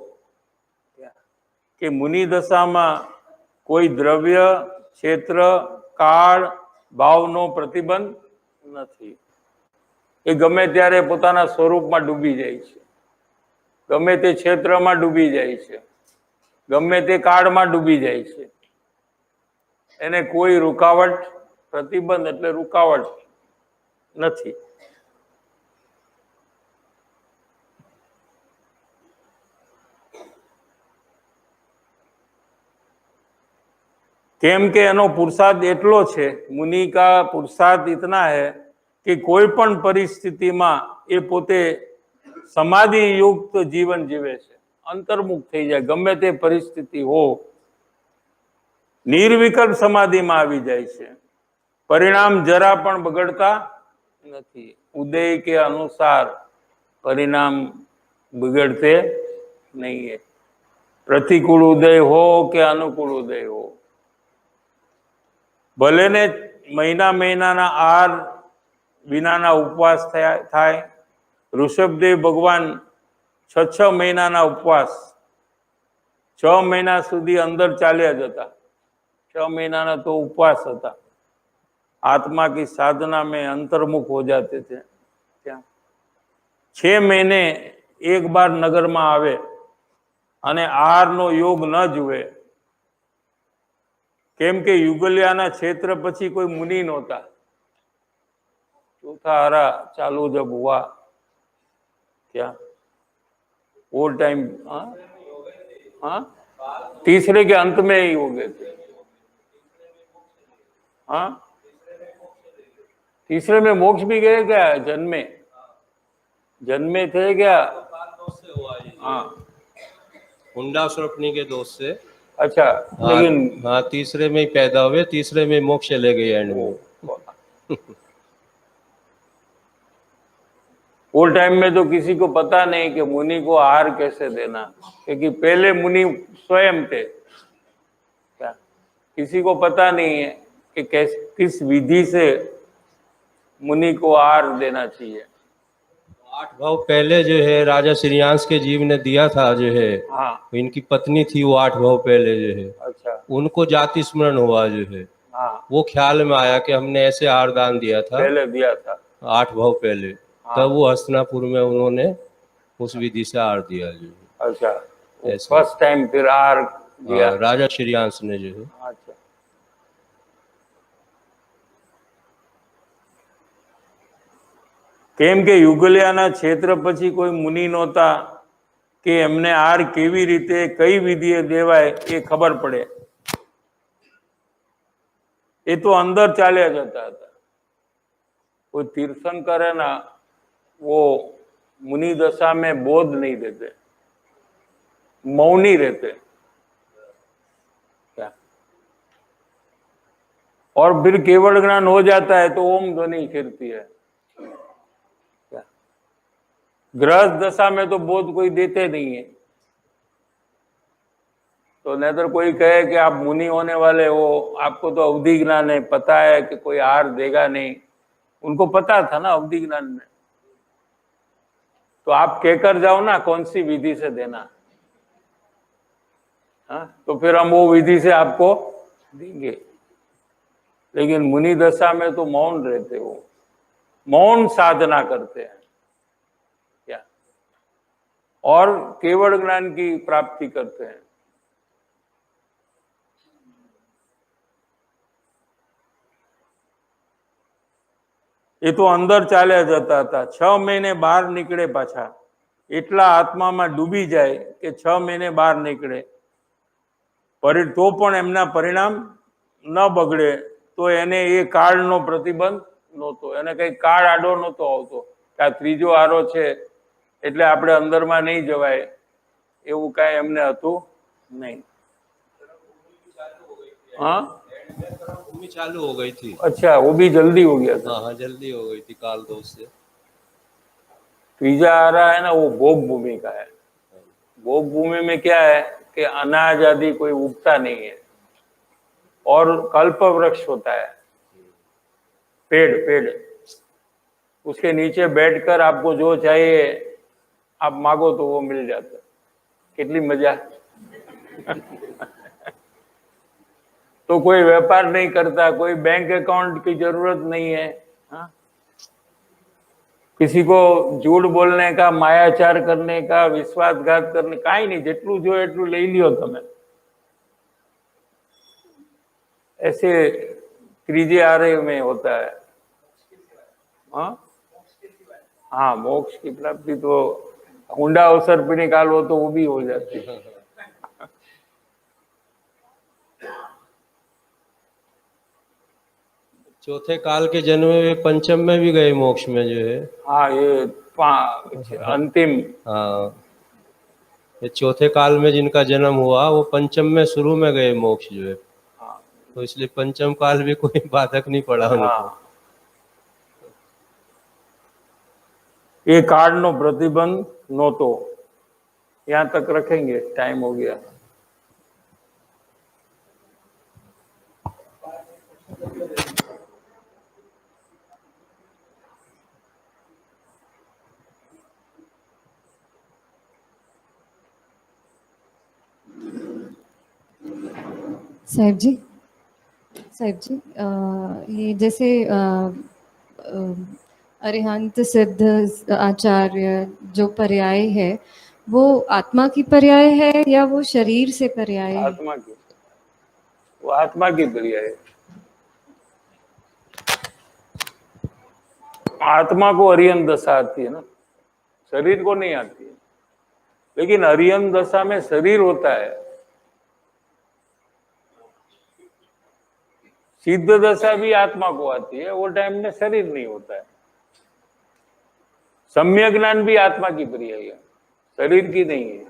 कि मुनि दशा में कोई द्रव्य क्षेत्र काल भावनो प्रतिबंध नहीं। ए गमे त्यारे पोताना स्वरूप में डूबी जाय छे, गमे ते क्षेत्र में डूबी जाय छे, गमे ते काल में डूबी जाय छे। एने कोई रुकावट, प्रतिबंध एटले रुकावट नहीं। केम के एनो पुरुषार्थ एटलो छे, मुनि का पुरुषार्थ इतना है कि कोई पण परिस्थिति में ए पोते समाधि युक्त जीवन जीवे छे, अंतर्मुख थई जाय, गमे ते परिस्थिति हो निर्विकल्प समाधि में आवी जाय छे। परिणाम जरा पण बगड़ता नहीं। उदय के अनुसार परिणाम बिगड़ते नहीं है। प्रतिकूल उदय हो के अनुकूल उदय हो, भले ने महीना महीना आर विना उपवास थाय। ऋषभदेव भगवान 6 महीना उपवास, 6 महीना सुधी अंदर चाल्या जता, 6 महीना तो उपवास था। आत्मा की साधना में अंतर्मुख हो जाते थे। क्या 6 महीने एक बार नगर में आवे अने आहार नो योग न जुए, केम के युगलियाना क्षेत्र पछी कोई मुनि नहोता। चौथा हारा चालू जब हुआ, क्या वो टाइम, हाँ तीसरे के अंत में ही हो गए थे। हाँ तीसरे में मोक्ष भी गए क्या? जन्मे थे क्या? हाँ हुंडा स्वप्नी के दोष से। अच्छा, लेकिन हाँ तीसरे में ही पैदा हुए, तीसरे में मोक्ष ले गए एंड में। वो टाइम में तो किसी को पता नहीं कि मुनि को आहार कैसे देना, क्योंकि पहले मुनि स्वयं थे। क्या किसी को पता नहीं है कि किस विधि से मुनि को आहार देना चाहिए। 8 भाव पहले जो है राजा श्रीयांश के जीव ने दिया था जो है, हाँ, इनकी पत्नी थी वो 8 भाव पहले जो है, अच्छा, उनको जाति स्मरण हुआ जो है, हाँ, वो ख्याल में आया कि हमने ऐसे आहार दान दिया था पहले दिया था। 8 भाव पहले, हाँ। तब वो हस्तिनापुर में उन्होंने उस विधि से आहार दिया जो है। अच्छा, ऐसा। फर्स्ट टाइम फिर आहार दिया। हाँ, राजा श्रीयांश ने जो है। अच्छा, કેમ કે યુગલિયાના ક્ષેત્ર પછી કોઈ મુનિ નહોતા કે એમને આહાર કેવી રીતે કઈ વિધિએ દેવાય એ ખબર પડે, એ તો અંદર ચાલ્યા જતા હતા। कोई तीर्थंकर है ना, वो मुनि दशा में बोध नहीं देते, मौनी रहते। क्या और फिर केवल ज्ञान हो जाता है तो ओम ध्वनि फिरती है। क्या गृहस्थ दशा में तो बोध कोई देते नहीं है। तो नहीं तो कोई कहे कि आप मुनि होने वाले हो, आपको तो अवधि ज्ञान है, पता है कि कोई आहार देगा नहीं। उनको पता था ना अवधि ज्ञान में, तो आप कहकर जाओ ना कौन सी विधि से देना। हाँ, तो फिर हम वो विधि से आपको देंगे। लेकिन मुनि दशा में तो मौन रहते हो, मौन साधना करते हैं। क्या और केवल ज्ञान की प्राप्ति करते हैं। એ તો અંદર ચાલ્યા જતા હતા। 6 મહિને બહાર નીકળે પાછા, એટલા આત્મામાં ડૂબી જાય કે 6 મહિને બહાર નીકળે, તો પણ એમના પરિણામ ન બગડે। તો એને એ કાળનો પ્રતિબંધ નહોતો, એને કઈ કાળ આડો નહોતો આવતો કે આ ત્રીજો આરો છે એટલે આપણે અંદરમાં નહીં જવાય, એવું કાંઈ એમને હતું નહીં। हाँ, भूमि चालू हो गई थी। अच्छा, वो भी जल्दी हो गया था। हाँ हाँ, जल्दी हो गई थी काल दोष से। तीजा आ रहा है ना, वो भोग भूमि का है। भोग भूमि में क्या है कि अनाज आदि कोई उगता नहीं है और कल्प वृक्ष होता है, पेड़। उसके नीचे बैठकर आपको जो चाहिए आप मांगो तो वो मिल जाता है। कितनी मजा। तो कोई व्यापार नहीं करता, कोई बैंक अकाउंट की जरूरत नहीं है। हाँ? किसी को झूठ बोलने का, मायाचार करने का, विश्वासघात करने का ही नहीं। जेटलू जो एटलू ले लियो तमे। ऐसे त्रीजे आरे में होता है। हाँ, हाँ, मोक्ष की प्राप्ति तो ऊंडा अवसर भी निकालो तो वो भी हो जाती है। चौथे काल के जन्म में वे पंचम में भी गए मोक्ष में जो है। हाँ, ये अंतिम। हाँ, ये चौथे काल में जिनका जन्म हुआ वो पंचम में शुरू में गए मोक्ष जो है। हाँ, तो इसलिए पंचम काल भी कोई बाधक नहीं पड़ा उनको। हाँ, ये कार्ड नो प्रतिबंध नहोतो। यहाँ तक रखेंगे, टाइम हो गया। साहिब जी, ये जैसे अरिहंत सिद्ध आचार्य जो पर्याय है वो आत्मा की पर्याय है या वो शरीर से पर्याय है? आत्मा की, वो आत्मा की क्रिया है। आत्मा को अरिहंत दशा आती है ना, शरीर को नहीं आती है। लेकिन अरिहंत दशा में शरीर होता है। सिद्ध दशा भी आत्मा को आती है, वो टाइम में शरीर नहीं होता है। सम्यक ज्ञान भी आत्मा की क्रिया है, शरीर की नहीं है।